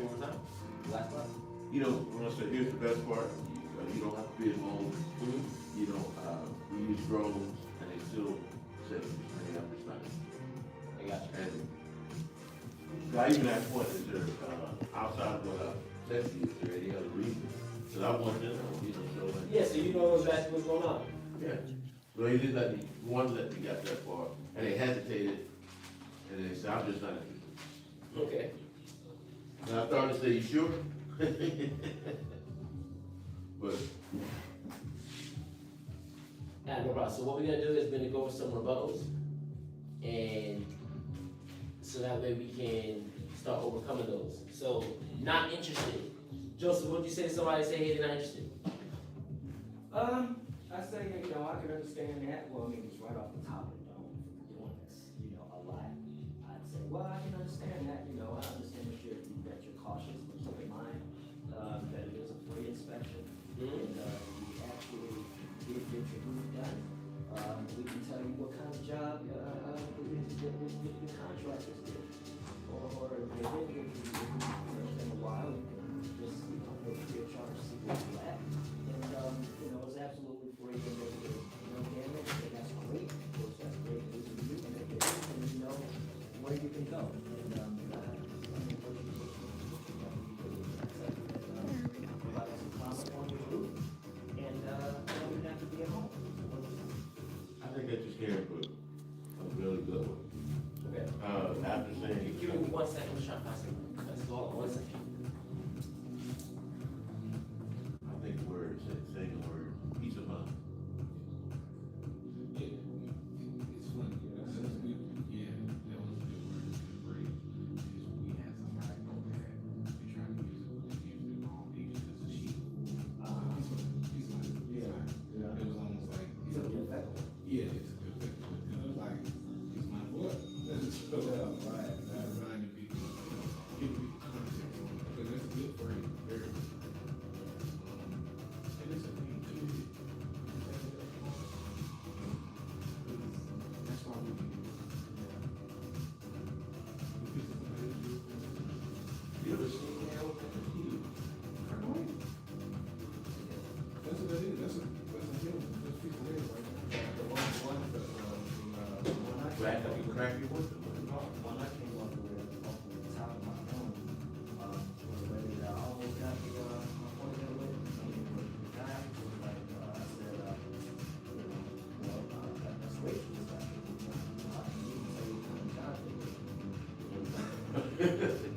you one more time. Last part. You know, when I say here's the best part, you don't have to be involved. You know, we use drones and they still say, hey, I'm just not. I got you. And I even asked one, is there, outside of what I said to you, is there any other reason? Because I wanted to know, you know, so like. Yeah, so you know exactly what's going on. Yeah. Well, he didn't let me, one let me get that far, and they hesitated, and they said, I'm just not interested. Okay. And I started to say, you sure? But. No problem. So what we're gonna do is we're gonna go over some rebuttals, and so that way we can start overcoming those. So, not interested. Joseph, what would you say to somebody say, hey, they're not interested? I say, you know, I can understand that. Well, I mean, it's right off the top of the dome for doing this, you know, a lot. I'd say, well, I can understand that, you know, I understand that you're cautious, but keep in mind that it is a free inspection. And we actually did get your roof done. We can tell you what kind of job the contractors did. Or if they didn't give you in a while, you can just, you know, go free of charge, see where you're at. And, you know, it's absolutely free, and if there's no damage, then that's great. Of course, that's great news for you, and if it is, then you know where you can go. And, provide some comment on your roof, and, you don't have to be at home. I think that just came for a really good one. Okay. After saying. Give me 1 second, let's try to find something. Let's go on 1 second. I think the word, saying the word, peace of mind. Yeah, it's funny. Since that was a good word to break. Is we had somebody go there, they tried to use it, but they used the wrong age as a sheep. He's like, Yeah. it was almost like, It's a good effect. yeah, it's a good thing. It was like, it's my boy. So, Right. reminding people, give people context, because that's a good phrase, very good. And it's a thing too. That's why we do it. Because of the way we do it. You ever seen that with the huge? That's what that is. That's a hill. That's people there right now. The one Crack your window. When I came up with it, off the top of my phone, was the lady that I almost got the appointment with, the guy was like, I said, you know, well, that's great. She was like, I can even tell you what kind of job they did.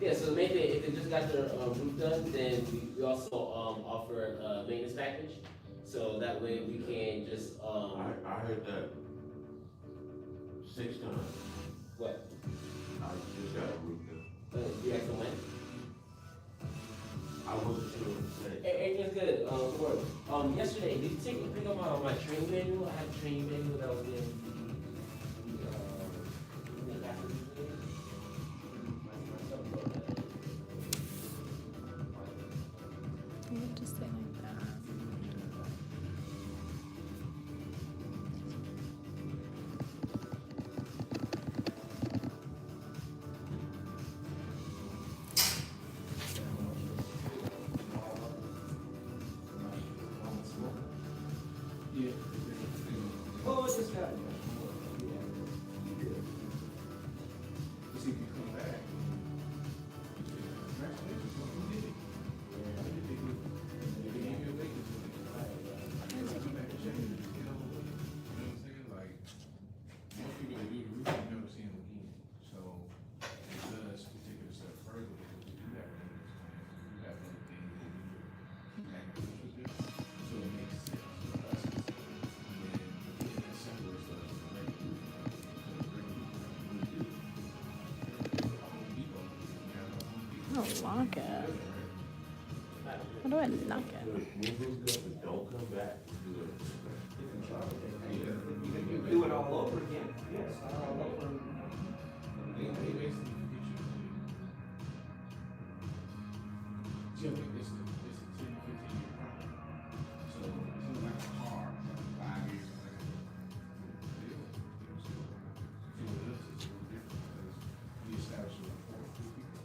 Yeah, so maybe if they just got their roof done, then we also offer a maintenance package. So that way we can just I heard that 6 times. what? I just got a roof done. You have some money? I wasn't sure what to say. Everything's good. Yesterday, did you pick up my training manual? I had a training manual that was in the back of the meeting. You have to say like that. Yeah. Oh, it's just got it. See if you come back. Congratulations, what you did. They gave you a vacancy. Come back and check it. You know what I'm saying? Like, most people that do the roof, you never see them again. So, it does to take it a step further, because you do have maintenance plans, you do have other things that you do. So it makes sense for us. And then, that separates us from regular roofing. Because regular roofing, we do. Home Depot, we have a Home Depot. Oh, lock it. How do I knock it? Move those guns and don't come back and do it. You can do it all over again. Yes, all over. They basically get you. See, I think it's a 10, 15-year product. So it's like a car, 5 years or whatever. So with us, it's a little different because we establish a rapport with people.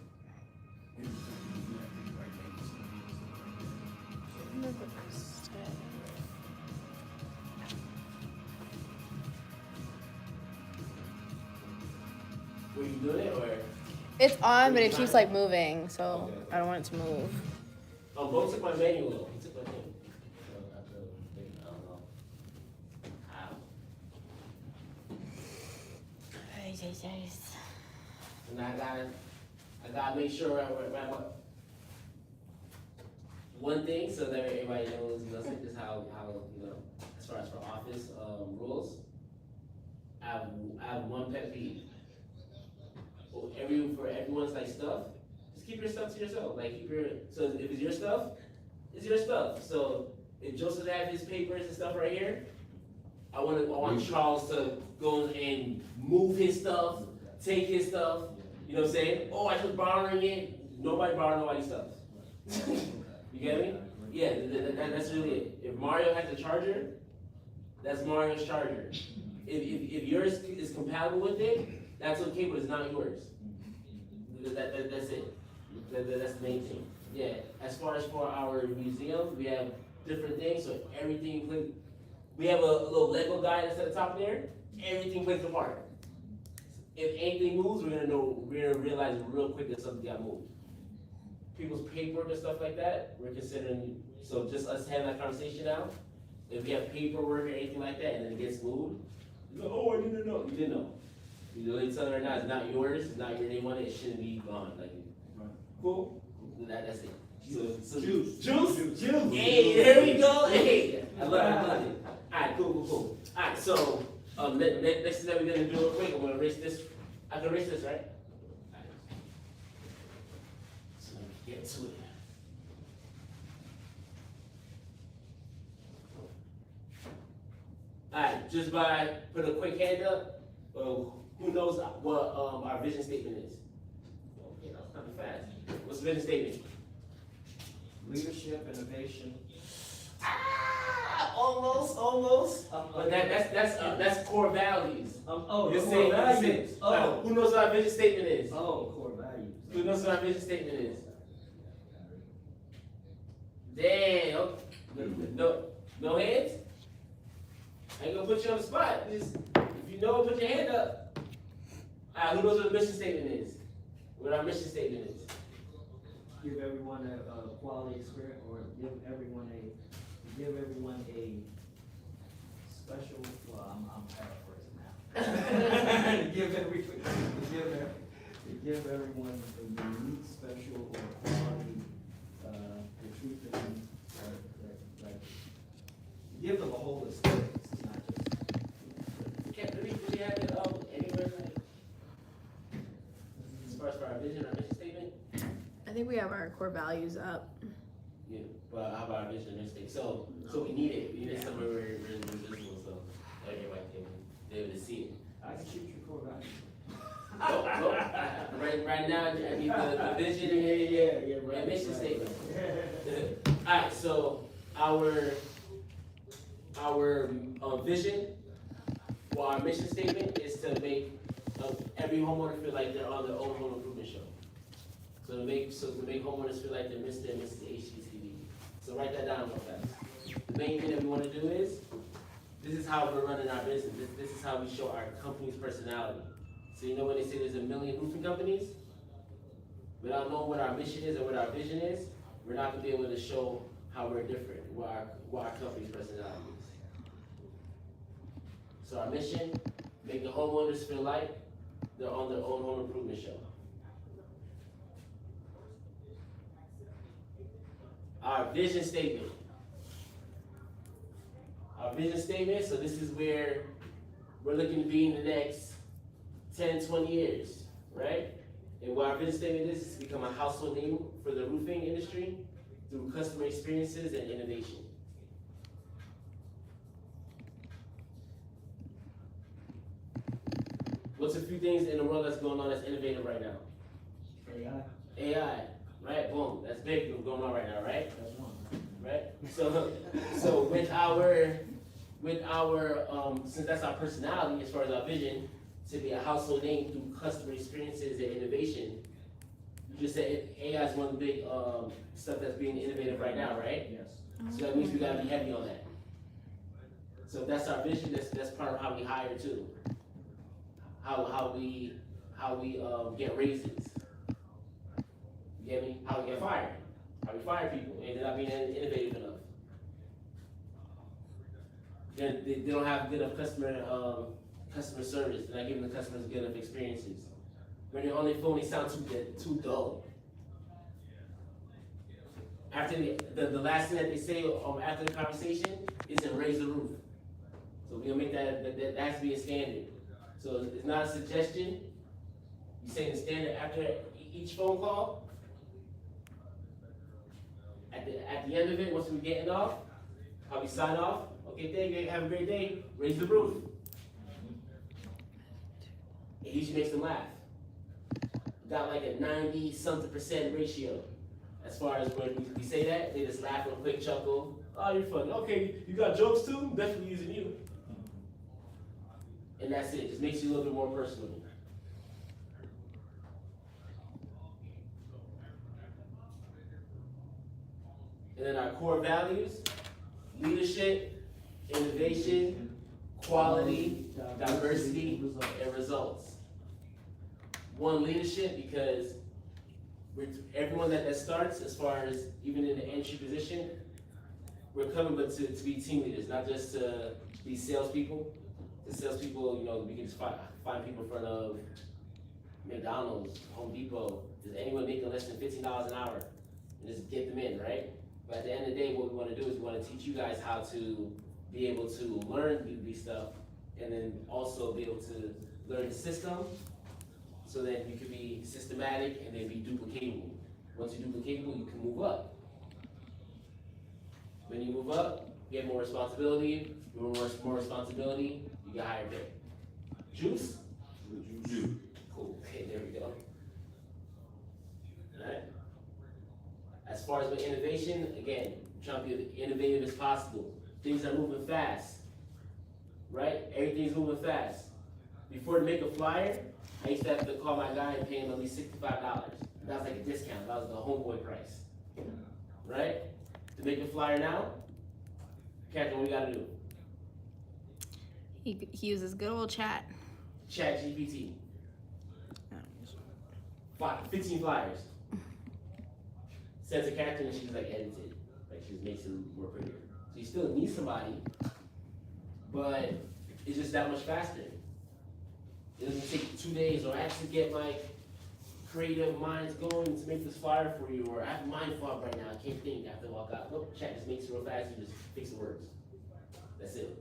Were you doing it or? It's on, but it keeps like moving, so Okay. I don't want it to move. Bo took my manual though. He took my thing. So I don't know. How? And I gotta make sure I wrap up one thing so that everybody knows, this is how, as far as for office, rules. I have one pet peeve. For everyone's like stuff, just keep your stuff to yourself. Like so if it's your stuff, it's your stuff. So if Joseph has his papers and stuff right here, I want Charles to go and move his stuff, take his stuff. You know what I'm saying? Oh, I just borrowing it. Nobody borrow nobody's stuff. You get me? Yeah, that's really it. If Mario has a charger, that's Mario's charger. If yours is compatible with it, that's okay, but it's not yours. That's it. That's the main thing. Yeah. As far as for our museum, we have different things. So everything we have a little Lego guy that's at the top there. Everything plays a part. If anything moves, we're gonna realize real quick that something got moved. People's paperwork and stuff like that, we're considering. So just us having that conversation now. If we have paperwork or anything like that, and then it gets moved, you go, oh, I didn't know. You didn't know. You know, they tell her or not, it's not yours, it's not your name on it, it shouldn't be gone. Like, cool? That's it. So juice. Hey, there we go. Hey, I love it. Alright, cool. Alright, so next thing that we're gonna do real quick, I'm gonna erase this. I can erase this, right? Alright. So let me get to it. Alright, just by put a quick hand up. Who knows what our vision statement is? Okay, that was kind of fast. What's the vision statement? Leadership, innovation. Almost. But that's core values. Core You're values. saying, who knows what our vision statement is? Core values. Who knows what our vision statement is? Damn. No hands? I ain't gonna put you on the spot. Just, if you know, put your hand up. Who knows what the mission statement is? What our mission statement is? Give everyone a quality experience, or give everyone a special. Well, I'm paraphrasing now. give everyone a unique, special, or quality. To treat them like give them a whole experience. It's not just. Do we have it anywhere? As far as for our vision statement? I think we have our core values up. Yeah, but how about our vision and mission statement? So we need it. We need it somewhere where it's visible so everybody can be able to see it. I can shoot your core values. Right now, I need the vision and mission statement. Alright, so our vision, well, our mission statement is to make every homeowner feel like they're on their own home improvement show. So to make homeowners feel like they're Mr. and Mrs. HGTV. So write that down real fast. The main thing that we want to do is, this is how we're running our business. This is how we show our company's personality. So you know when they say there's a million roofing companies? Without knowing what our mission is or what our vision is, we're not going to be able to show how we're different, what our company's personality is. So our mission, make the homeowners feel like they're on their own home improvement show. Our vision statement. Our vision statement, so this is where we're looking to be in the next 10, 20 years, right? And what our vision statement is to become a household name for the roofing industry through customer experiences and innovation. What's a few things in the world that's going on that's innovative right now? AI, right? Boom, that's big going on right now, right? That's one. Right? So with our since that's our personality as far as our vision, to be a household name through customer experiences and innovation, you just said AI is one of the big stuff that's being innovative right now, right? Yes. So that means we gotta be heavy on that. So if that's our vision, that's part of how we hire too. How how we get raises. You get me? How we get fired. How we fire people and they're not being innovative enough. They don't have good enough customer service. They're not giving the customers good enough experiences. When you're on their phone, they sound too dull. After the last thing that they say after the conversation is to raise the roof. So we're gonna make that has to be a standard. So it's not a suggestion. You say the standard after each phone call. At the end of it, once we're getting off, how we sign off. Okay, thank you. Have a great day. Raise the roof. It usually makes them laugh. Got like a 90-something% ratio. As far as when we say that, they just laugh with a quick chuckle. Oh, you're funny. Okay, you got jokes too? Definitely using you. And that's it. Just makes you a little bit more personal. And then our core values: leadership, innovation, quality, diversity, and results. One, leadership, because everyone that starts, as far as even in the entry position, we're coming but to be team leaders, not just to be salespeople. The salespeople, we can just find people in front of McDonald's, Home Depot. Does anyone making less than $15 an hour? And just get them in, right? But at the end of the day, what we want to do is we want to teach you guys how to be able to learn these stuff, and then also be able to learn the system, so that you can be systematic and then be duplicatable. Once you're duplicatable, you can move up. When you move up, you get more responsibility. You get more responsibility, you get higher pay. Juice? Juice. Cool. Okay, there we go. All right. As far as with innovation, again, trying to be as innovative as possible. Things are moving fast, right? Everything's moving fast. Before to make a flyer, I used to have to call my guy and pay him at least $65. That was like a discount. That was the homeboy price, right? To make a flyer now, Captain, what we gotta do? He uses good old chat. Chat GPT. 15 flyers. Sends a captain and she's like edited. Like she just makes it more prettier. So you still need somebody, but it's just that much faster. It doesn't take 2 days, or I have to get my creative minds going to make this flyer for you, or I have mind fog right now, I can't think, I have to walk out. Nope, chat just makes it real fast, you just fix the words. That's it.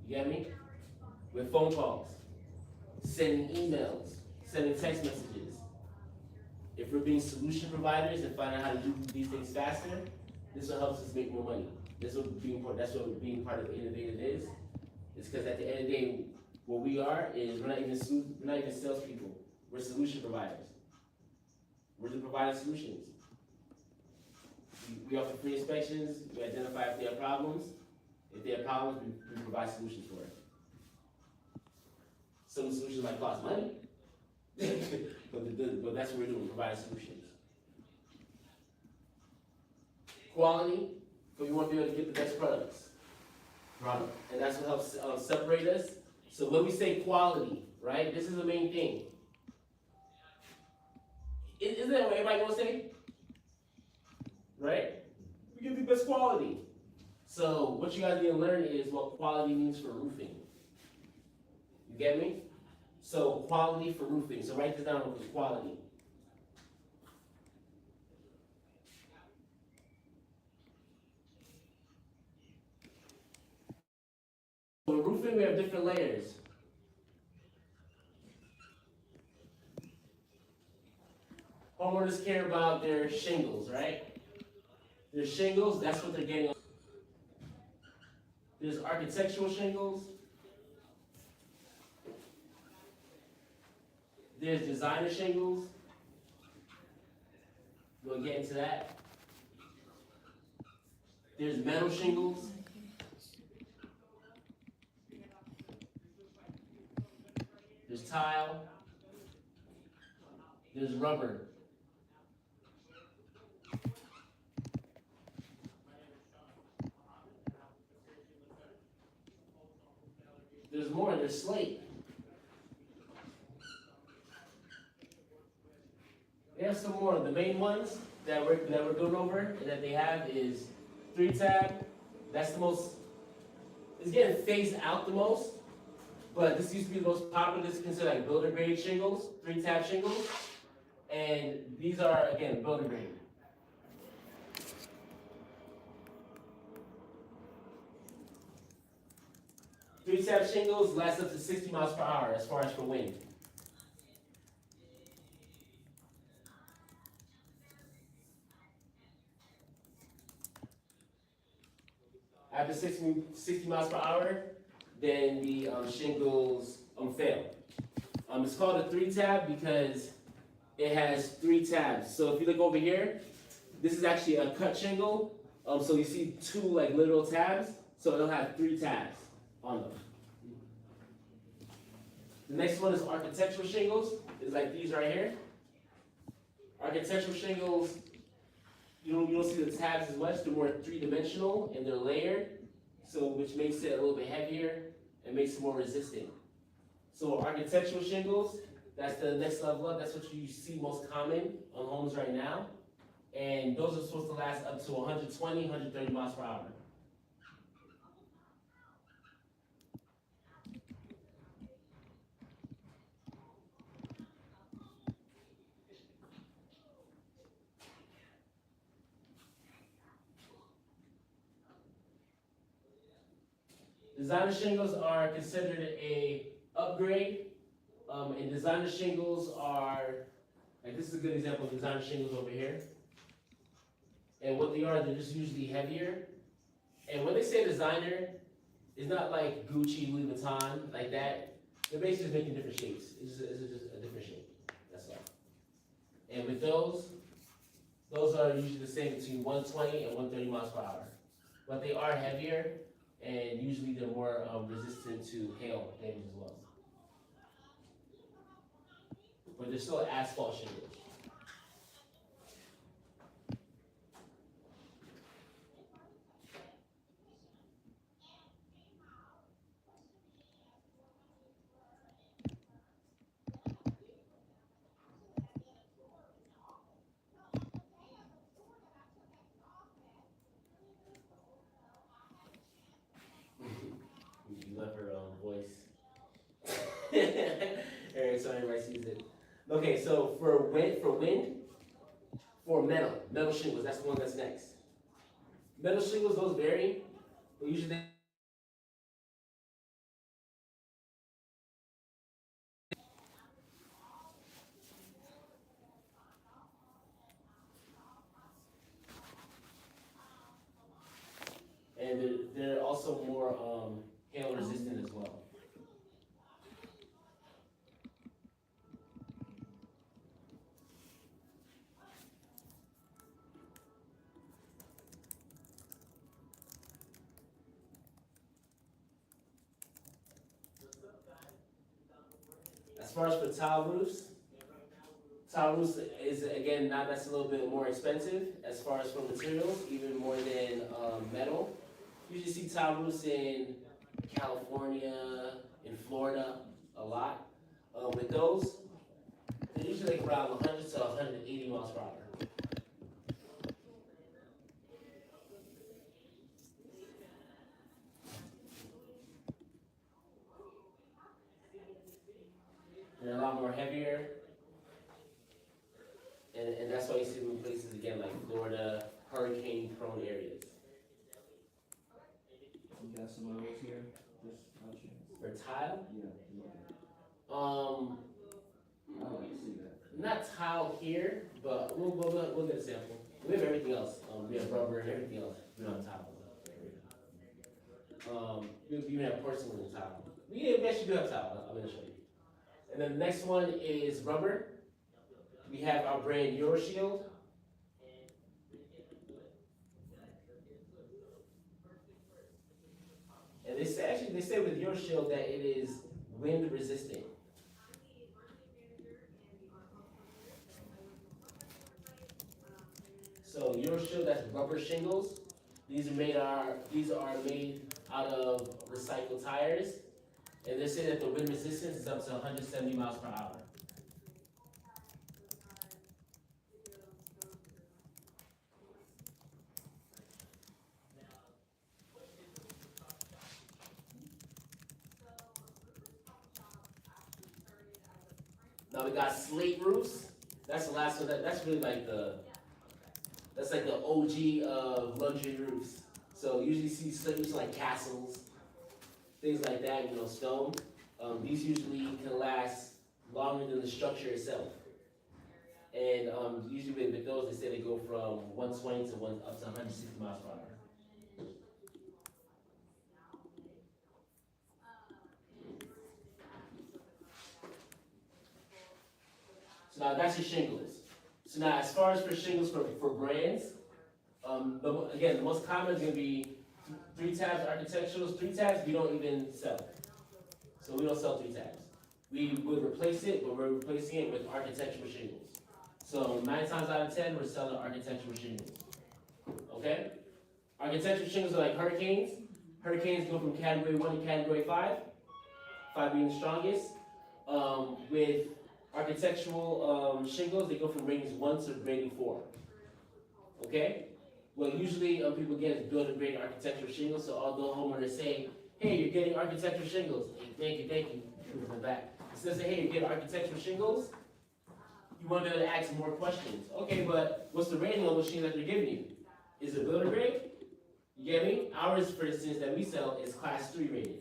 You get me? With phone calls, sending emails, sending text messages. If we're being solution providers and finding out how to do these things faster, this will help us make more money. This will be important. That's what being part of innovative is. It's because at the end of the day, what we are is we're not even salespeople. We're solution providers. We're the providing solutions. We offer free inspections. We identify if they have problems. If they have problems, we provide solutions for it. Some of the solutions might cost money, but that's what we're doing. Provide solutions. Quality, but we want to be able to get the best products. And that's what helps separate us. So when we say quality, right, this is the main thing. Isn't that what everybody gonna say? Right? We give the best quality. So what you guys need to learn is what quality means for roofing. You get me? So quality for roofing. So write this down with quality. So in roofing, we have different layers. Homeowners care about their shingles, right? Their shingles, that's what they're getting. There's architectural shingles. There's designer shingles. We'll get into that. There's metal shingles. There's tile. There's rubber. There's more, there's slate. They have some more. The main ones that we're going over and that they have is 3-tab. That's the most. It's getting phased out the most, but this used to be the most popular. This is considered like builder grade shingles, 3-tab shingles, and these are again builder grade. Three-tab shingles last up to 60 miles per hour as far as for wind. After 60 miles per hour, then the shingles fail. It's called a 3-tab because it has 3 tabs. So if you look over here, this is actually a cut shingle. So you see 2 like literal tabs. So it'll have 3 tabs on them. The next one is architectural shingles. It's like these right here. Architectural shingles, you don't see the tabs as much. They're more 3-dimensional and they're layered, so which makes it a little bit heavier and makes it more resistant. So architectural shingles, that's the next level up. That's what you see most common on homes right now. And those are supposed to last up to 120, 130 miles per hour. Designer shingles are considered a upgrade, and designer shingles are, like this is a good example of designer shingles over here. And what they are, they're just usually heavier. And when they say designer, it's not like Gucci, Louis Vuitton, like that. They're basically just making different shapes. It's just a different shape, that's all. And with those are usually the same between 120 and 130 miles per hour. But they are heavier, and usually they're more resistant to hail damage as well. But they're still asphalt shingles. You love her voice. Alright, so everybody sees it. Okay, so for wind, for metal shingles, that's the one that's next. Metal shingles, those vary, but usually and they're also more hail resistant as well. As far as for tile roofs is again now that's a little bit more expensive as far as for materials, even more than metal. You usually see tile roofs in California, in Florida, a lot. With those, they're usually like around 100 to 180 miles per hour. They're a lot more heavier, and that's why you see them in places again like Florida, hurricane-prone areas. You got some of those here? Just no chance. For tile, Yeah. I'd like to see that. not tile here, but we'll get a sample. We have everything else. We have rubber and everything else. We don't have tile. We even have porcelain and tile. We actually do have tile. I'm gonna show you. And then the next one is rubber. We have our brand EuroShield. And they say with EuroShield that it is wind resistant. So EuroShield, that's rubber shingles. These are made out of recycled tires. And they say that the wind resistance is up to 170 miles per hour. Now we got slate roofs. That's the last one. That's really like that's like the OG of luxury roofs. So you usually see slate roofs like castles, things like that, you know, stone. These usually can last longer than the structure itself. And usually with those, they say they go from 120 to up to 160 miles per hour. So now that's your shingles. So now as far as for shingles for brands, again, the most common is going to be 3 tabs architecturals. 3 tabs we don't even sell. So we don't sell 3 tabs. We would replace it, but we're replacing it with architectural shingles. So 9 times out of 10, we're selling architectural shingles. Okay? Architectural shingles are like hurricanes. Hurricanes go from category 1 to category 5, 5 being the strongest. With architectural shingles, they go from ratings 1 to rating 4. Okay? What usually people get is build a grade architectural shingles. So although homeowners say, hey, you're getting architectural shingles, hey, thank you, from the back. Instead of saying, hey, you're getting architectural shingles, you want to be able to ask more questions. Okay, but what's the rating on the shingles that they're giving you? Is it builder grade? You get me? Ours, for instance, that we sell is class 3 rated.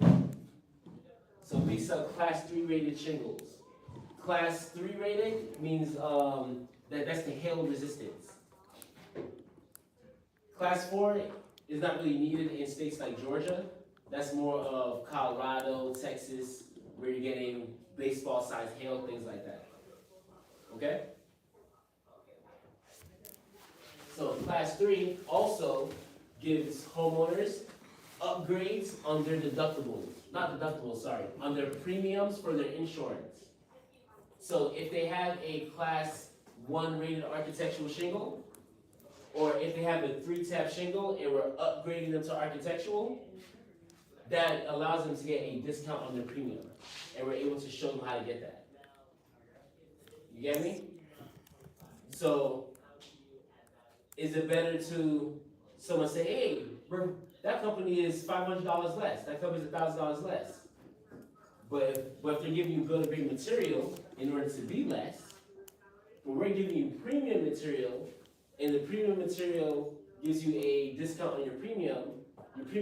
So we sell class 3 rated shingles. Class 3 rated means that's the hail resistance. Class 4 is not really needed in states like Georgia. That's more of Colorado, Texas, where you're getting baseball-sized hail, things like that. Okay? So class 3 also gives homeowners upgrades on their on their premiums for their insurance. So if they have a class 1 rated architectural shingle, or if they have a 3-tab shingle and we're upgrading them to architectural, that allows them to get a discount on their premium. And we're able to show them how to get that. You get me? So, is it better to someone say, hey, that company is $500 less, that company is $1,000 less. But if they're giving you builder grade material in order to be less, but we're giving you premium material, and the premium material gives you a discount on your premium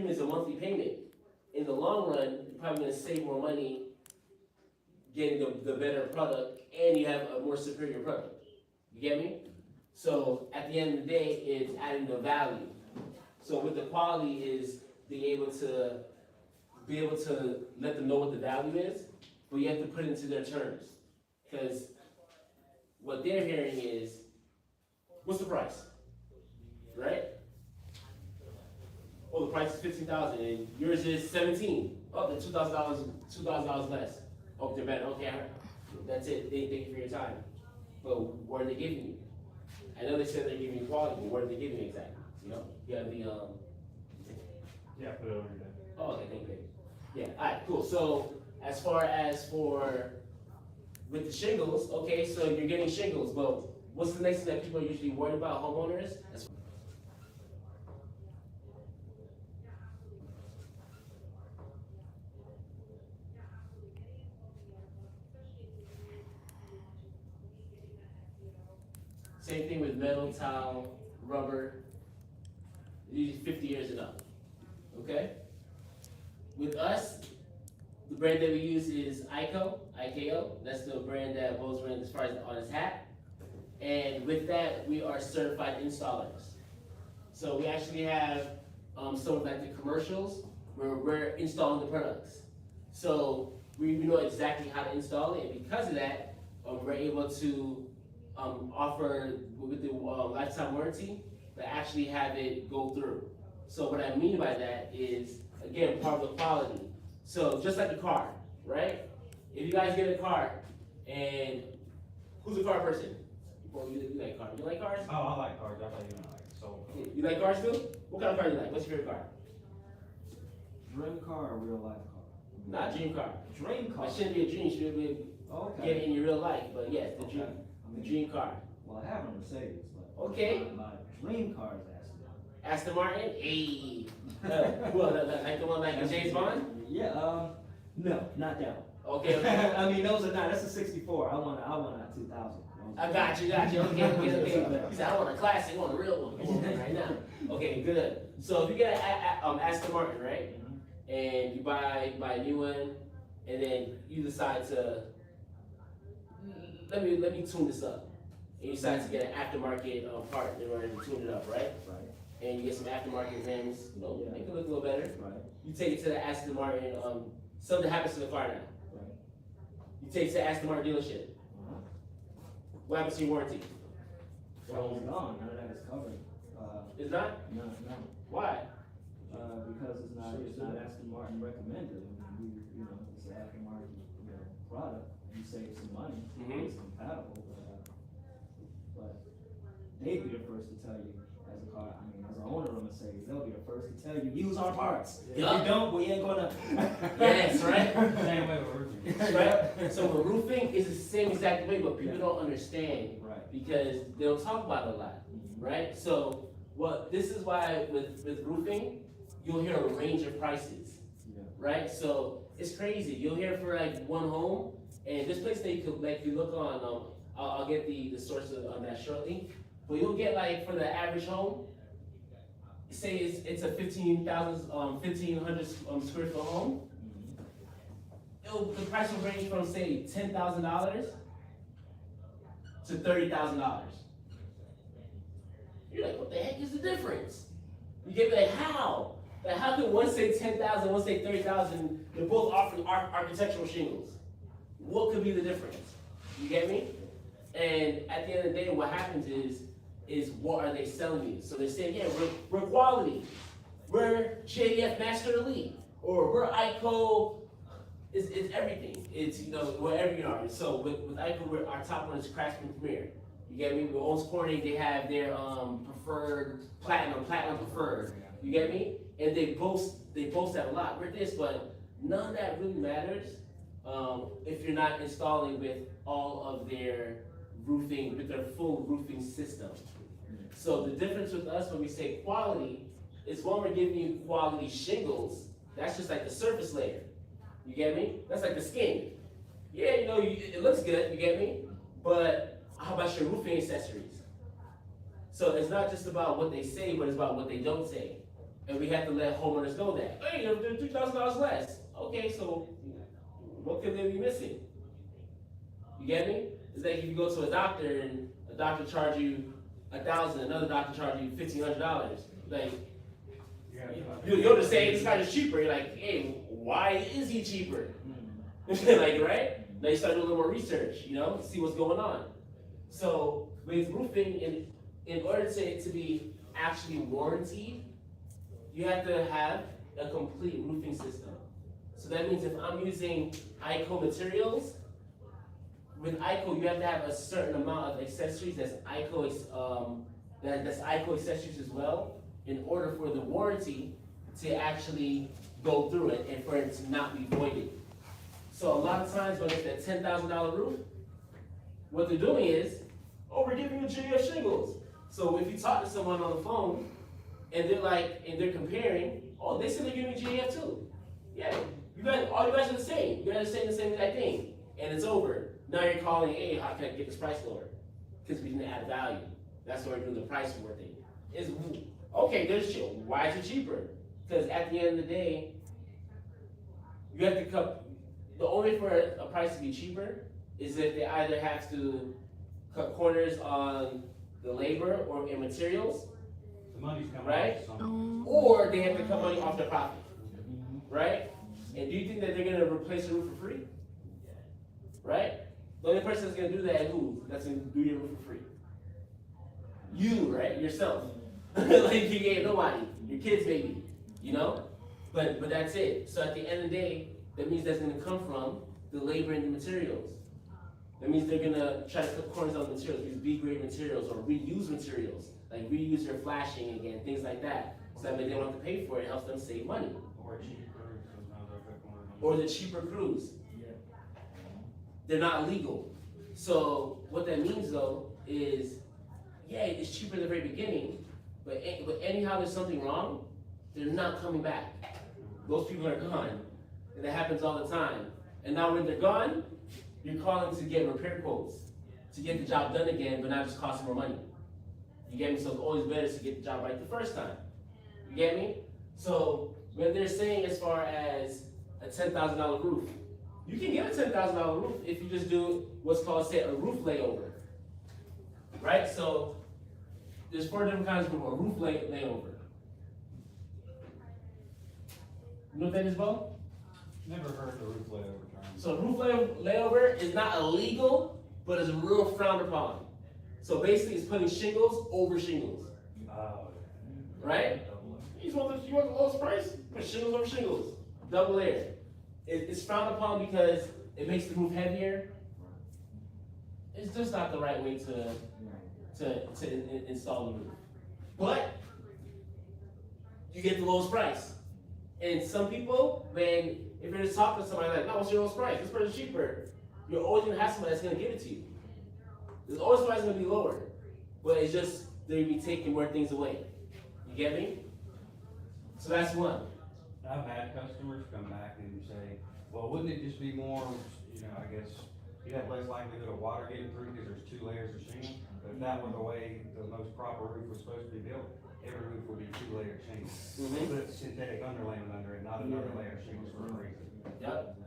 is a monthly payment. In the long run, you're probably going to save more money getting the better product, and you have a more superior product. You get me? So at the end of the day, it's adding the value. So with the quality is being able to let them know what the value is, but you have to put it into their terms. Because what they're hearing is, what's the price? Right? Oh, the price is $15,000 and yours is $17,000. Oh, the $2,000 less. Oh, they're better. Okay, that's it. Thank you for your time. But what are they giving you? I know they said they're giving you quality, but what are they giving you exactly? You know, you have the Yeah, put it over there. Oh, okay, thank you. Yeah, all right, cool. So as far as for with the shingles, okay, so you're getting shingles, but what's the next thing that people are usually worried about, homeowners? Same thing with metal, tile, rubber, usually 50 years and up, okay? With us, the brand that we use is IKO. That's the brand that Bo's wearing as far as on his hat. And with that, we are certified installers. So we actually have some of like the commercials where we're installing the products. So we know exactly how to install it, and because of that, we're able to offer with the lifetime warranty, but actually have it go through. So what I mean by that is, again, part of the quality. So just like a car, right? If you guys get a car, and who's a car person? Well, you like cars. You like cars? Oh, I like cars. I thought you meant like soul cars. You like cars too? What kind of car do you like? What's your favorite car? Dream car or real life car? Nah, dream car. Dream car. It shouldn't be a dream. You should be Okay. get it in your real life. But yes, the dream, I the mean, dream car. well, I have a Mercedes, but Okay. my dream car is Aston Martin. Hey. Well, like the one like James Bond. Yeah. No, not that one. Okay, okay. I mean, those are not, that's a 64, I want a 2000. I got you, okay. You said, I want a classic, I want a real one, I want one right now. Okay, good. So if you get an Aston Martin, right? And you buy a new one, and then you decide to, let me tune this up. And you decide to get an aftermarket part in order to tune it up, right? Right, And you get some aftermarket rims, you know, Yeah. make it look a little better. right, You take it to the Aston Martin, something happens to the car now. right. You take it to the Aston Martin dealership. What happens to your warranty? So it's gone, none of that is covered. It's not? No, Why? because it's not Aston Martin recommended, I mean, it's an aftermarket, product, you save some money, Mhm. it's compatible, but they'd be the first to tell you, as a car, as an owner, I'm gonna say, they'll be the first to tell you, use our parts. If you Yeah. don't, we ain't gonna. Yes, right? Same way with roofing. Right? So with roofing, it's the same exact way, but people don't understand Right. because they don't talk about it a lot, right? So this is why with roofing, you'll hear a range of prices, Yeah. right? So it's crazy. You'll hear for like one home, and this place that you could like you look on. I'll get the source on that shortly. But you'll get like for the average home, say it's a 1,500 square foot home. The price will range from say $10,000 to $30,000. You're like, what the heck is the difference? You get me like how? Like how can one say 10,000, one say 30,000? They're both offering architectural shingles. What could be the difference? You get me? And at the end of the day, what happens is what are they selling you? So they're saying, yeah, we're quality, we're JDF Master Elite, or we're ICO. It's everything. It's wherever you are. So with ICO, our top one is Craftsman Premier. You get me? With Owens Corning, they have their preferred platinum preferred. You get me? And they boast that a lot. We're this, but none of that really matters if you're not installing with all of their roofing, with their full roofing system. So the difference with us when we say quality is when we're giving you quality shingles, that's just like the surface layer. You get me? That's like the skin. Yeah, it looks good, you get me? But how about your roofing accessories? So it's not just about what they say, but it's about what they don't say. And we have to let homeowners know that. Hey, they're $3,000 less. Okay, so what could they be missing? You get me? It's like if you go to a doctor and a doctor charge you $1,000, another doctor charge you $1,500. Like, you're just saying this guy is cheaper. You're like, hey, why is he cheaper? Like, right? Now you start doing a little more research, see what's going on. So with roofing, in order to be actually warranted, you have to have a complete roofing system. So that means if I'm using ICO materials, with ICO you have to have a certain amount of accessories that's ICO accessories as well, in order for the warranty to actually go through it and for it to not be voided. So a lot of times when it's that $10,000 roof, what they're doing is, oh, we're giving you GF shingles. So if you talk to someone on the phone and they're comparing, oh, they said they're giving you GF too. Yeah, all you guys are the same. You guys are saying the same exact thing. And it's over. Now you're calling, hey, how can I get this price lower? Because we didn't add value. That's why we're doing the price war thing. It's okay, there's shit. Why is it cheaper? Because at the end of the day, you have to cut. The only way for a price to be cheaper is if they either have to cut corners on the labor or in materials, The money's coming Right? out of something. or they have to cut money off their profit, right? And do you think that they're gonna replace the roof for free? Right? The only person that's gonna do that is who? That's gonna do your roof for free. You, right? Yourself. Like you gave nobody. Your kids maybe. But that's it. So at the end of the day, that means that's gonna come from the labor and the materials. That means they're gonna try to cut corners on the materials, use B-grade materials or reuse materials. Like reuse your flashing again, things like that. So that way they don't have to pay for it, it helps them save money. Or cheaper, sometimes I cut corners on. Or the cheaper crews. They're not legal. So what that means though is, yeah, it's cheaper at the very beginning, but anyhow there's something wrong, they're not coming back. Those people are gone. And that happens all the time. And now when they're gone, you're calling to get repair quotes, to get the job done again, but not just costing more money. You get me? So it's always better to get the job right the first time. You get me? So when they're saying as far as a $10,000 roof, you can get a $10,000 roof if you just do what's called, say, a roof layover. Right? So there's 4 different kinds of a roof layover. You know what that is, Bo? Never heard the roof layover term. So roof layover is not illegal, but it's real frowned upon. So basically it's putting shingles over shingles. Oh. Right? You want the lowest price? Put shingles over shingles. Double layer. It's frowned upon because it makes the roof heavier. It's just not the right way to install the roof. But you get the lowest price. And some people, man, if you're just talking to somebody like, no, what's your lowest price? This person's cheaper. You're always gonna have somebody that's gonna give it to you. There's always somebody that's gonna be lower. But it's just they'll be taking more things away. You get me? So that's one. I've had customers come back and say, well, wouldn't it just be more, I guess, you'd have less likelihood of water getting through because there's 2 layers of shingle. But if that were the way the most proper roof was supposed to be built, every roof would be 2-layered shingles. Put synthetic underlayment under it, not another layer of shingles for a reason. Yep.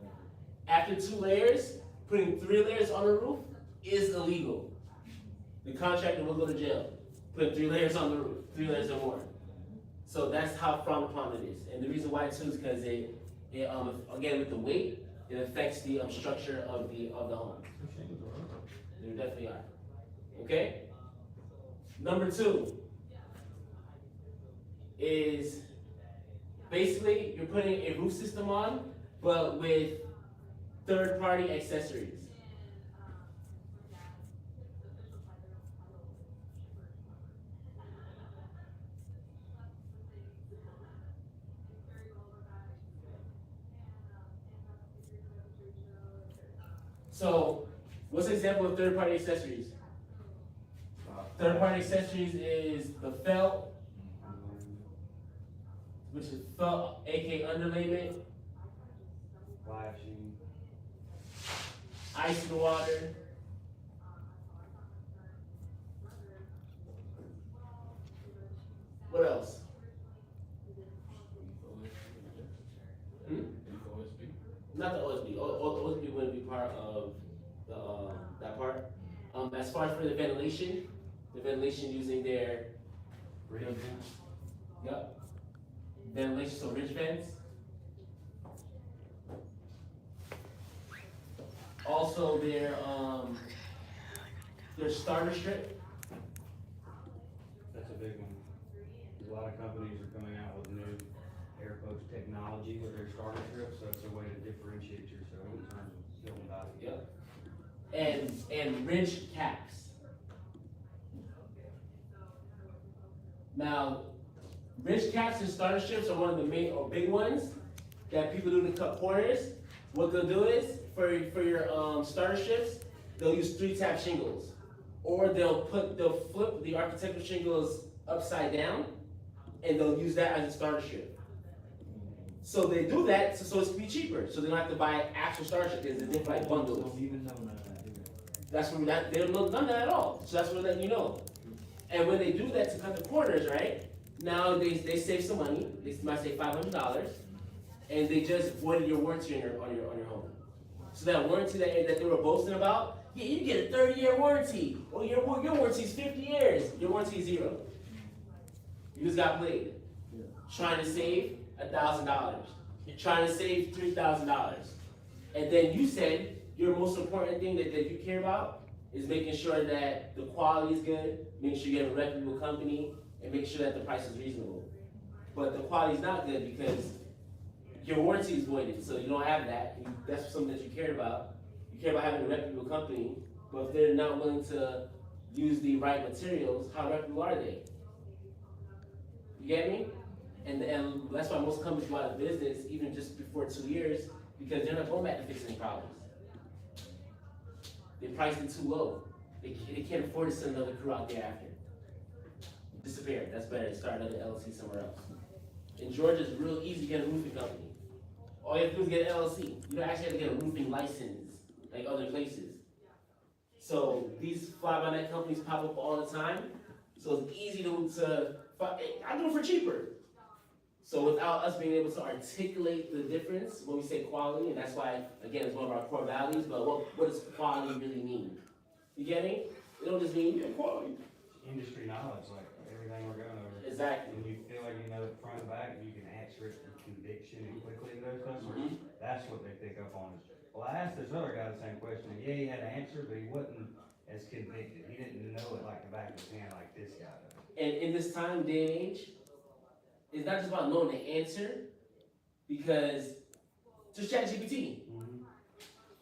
After 2 layers, putting 3 layers on the roof is illegal. The contractor will go to jail. Put 3 layers on the roof, 3 layers or more. So that's how frowned upon it is. And the reason why too is because it again with the weight, it affects the structure of the home. There definitely are. Okay? Number 2 is basically you're putting a roof system on, but with third-party accessories. So, what's an example of third-party accessories? Third-party accessories is the felt, which is felt, aka underlayment, Flashing. ice in the water. What else? Not the OSB. OSB wouldn't be part of that part. As far as for the ventilation using their Ridge vents. yep, ventilation, so ridge vents. Also their starter strip. That's a big one. A lot of companies are coming out with new air post technology with their starter strips, so it's a way to differentiate yourself in terms of building value. Yep. And ridge caps. Now, ridge caps and starter strips are one of the main or big ones that people do to cut corners. What they'll do is for your starter strips, they'll use 3-tap shingles, or they'll flip the architectural shingles upside down, and they'll use that as a starter strip. So they do that so it's to be cheaper, so they don't have to buy actual starter strips. They buy bundles. Don't even know none of that, do they? That's when they don't know none of that at all. So that's what they're letting you know. And when they do that to cut the corners, right? Now they save some money. They might save $500, and they just voided your warranty on your home. So that warranty that they were boasting about, yeah, you get a 30-year warranty. Well, your warranty is 50 years. Your warranty is 0. You just got played. Trying to save $1,000. You're trying to save $3,000. And then you said your most important thing that you care about is making sure that the quality is good, make sure you have a reputable company, and make sure that the price is reasonable. But the quality is not good because your warranty is voided, so you don't have that. That's something that you care about. You care about having a reputable company, but if they're not willing to use the right materials, how reputable are they? You get me? And that's why most companies go out of business even just before 2 years, because they're not going back to fix any problems. They priced it too low. They can't afford to send another crew out there after. Disappear. That's better. Start another LLC somewhere else. In Georgia, it's real easy to get a roofing company. All you have to do is get an LLC. You don't actually have to get a roofing license like other places. So these fly-by-night companies pop up all the time. So it's easy I do it for cheaper. So without us being able to articulate the difference when we say quality, and that's why, again, it's one of our core values, but what does quality really mean? You get me? It don't just mean quality. Industry knowledge, like everything we're going over. Exactly. When you feel like you know it front and back, and you can answer it with conviction and quickly to those customers, Mhm. that's what they pick up on. Well, I asked this other guy the same question, and yeah, he had an answer, but he wasn't as convicted. He didn't know it like the back of his hand like this guy does. And in this time, day and age, it's not just about knowing the answer, because just chat GPT.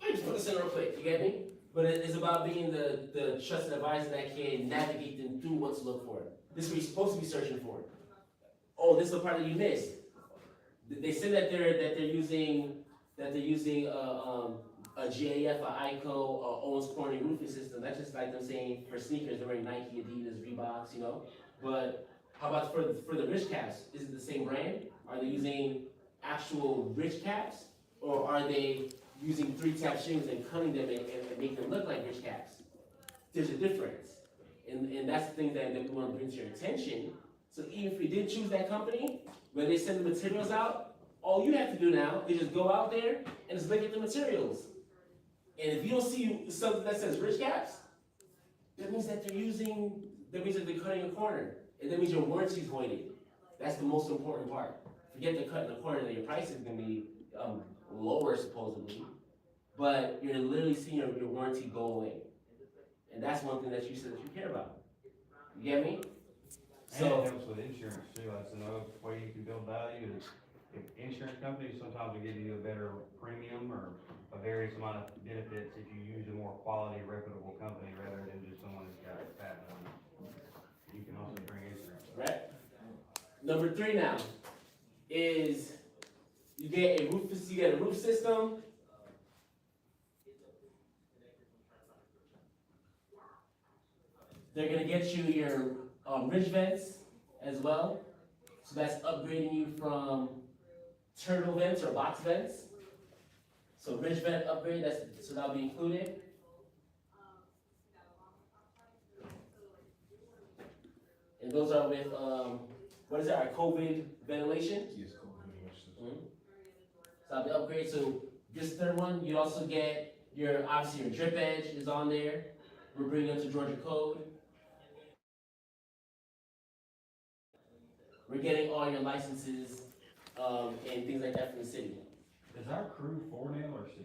Let me just put this in real quick, you get me? But it's about being the trusted advisor that can navigate them through what to look for. This is what you're supposed to be searching for. Oh, this is the part that you missed. They say that they're using a GAF, a ICO, a Owens Corning roofing system. That's just like them saying for sneakers they're wearing Nike, Adidas, Reeboks, you know. But how about for the rich caps? Is it the same brand? Are they using actual rich caps, or are they using 3-tap strings and cutting them and making them look like rich caps? There's a difference, and that's the thing that we want to bring to your attention. So even if we did choose that company, when they send the materials out, all you have to do now is just go out there and just look at the materials. And if you don't see something that says rich caps, that means that they're cutting a corner. And that means your warranty is voided. That's the most important part. Forget the cut in the corner, that your price is gonna be lower supposedly, but you're literally seeing your warranty go away. And that's one thing that you said that you care about. You get me? And it helps with insurance too. That's another way you can build value. Is if insurance companies sometimes will give you a better premium or a various amount of benefits if you use a more quality, reputable company rather than just someone that's got a fat one. You can also bring insurance. Right? Number 3 now is you get a roof system. They're gonna get you your ridge vents as well. So that's upgrading you from turtle vents or box vents. So ridge vent upgrade, so that'll be included. And those are with what is it? Our COVID ventilation. Yes, cool. So that'll be upgrade. So this third one, you also get obviously your drip edge is on there. We're bringing it to Georgia code. We're getting all your licenses and things like that from the city. Is our crew 4 now or 6